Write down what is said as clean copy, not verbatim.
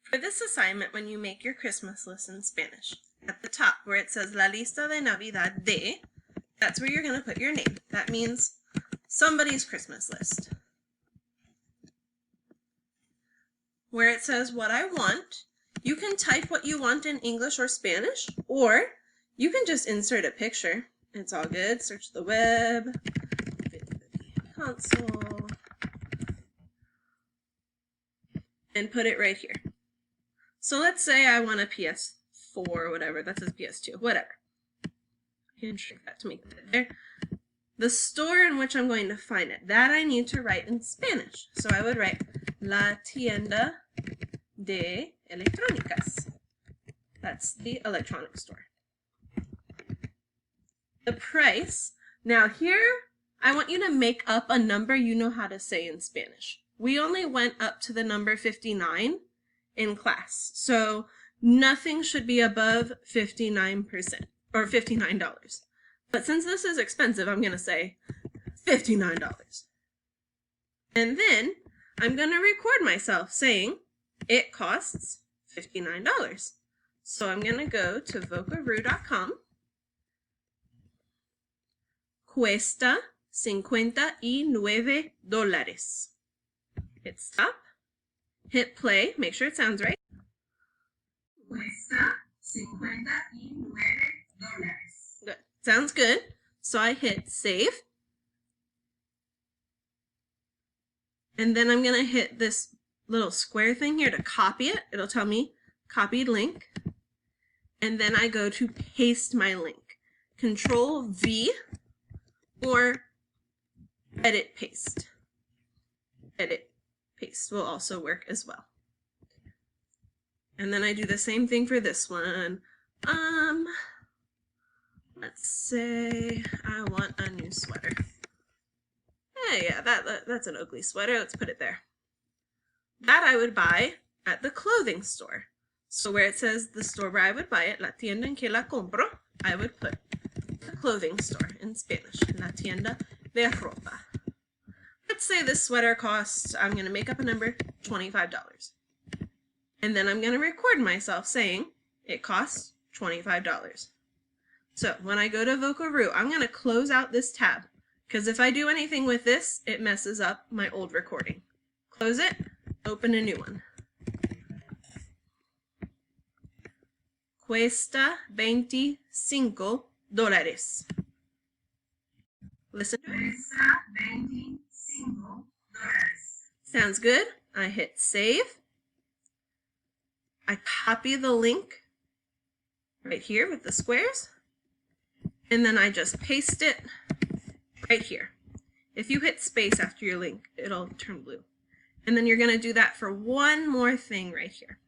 For this assignment, when you make your Christmas list in Spanish, at the top where it says La lista de Navidad de, that's where you're going to put your name. That means somebody's Christmas list. Where it says what I want, you can type what you want in English or Spanish, or you can just insert a picture. It's all good. Search the web, console, and put it right here. So let's say I want a PS4 or whatever. That says PS2, whatever. You can shrink that to make it there. The store in which I'm going to find it, that I need to write in Spanish. So I would write La tienda de electrónicas. That's the electronic store. The price. Now here, I want you to make up a number you know how to say in Spanish. We only went up to the number 59 in class. So nothing should be above 59% or $59. But since this is expensive, I'm going to say $59. And then I'm going to record myself saying it costs $59. So I'm going to go to vocaroo.com. Cuesta $59. Hit stop. Hit play. Make sure it sounds right. Cuesta $59. Good. Sounds good. So I hit save. And then I'm going to hit this little square thing here to copy it. It'll tell me copied link. And then I go to paste my link. Control V or edit paste. Edit paste will also work as well. And then I do the same thing for this one. Let's say I want a new sweater. Yeah, that's an ugly sweater. Let's put it there. That I would buy at the clothing store. So where it says the store where I would buy it, la tienda en que la compro, I would put the clothing store in Spanish, la tienda de ropa. Let's say this sweater costs, I'm going to make up a number, $25. And then I'm going to record myself saying it costs $25. So when I go to Vocaroo, I'm going to close out this tab because if I do anything with this, it messes up my old recording. Close it, open a new one. Cuesta $25. Listen to it. Cuesta $25. Sounds good. I hit save. I copy the link right here with the squares. And then I just paste it right here. If you hit space after your link, it'll turn blue. And then you're going to do that for one more thing right here.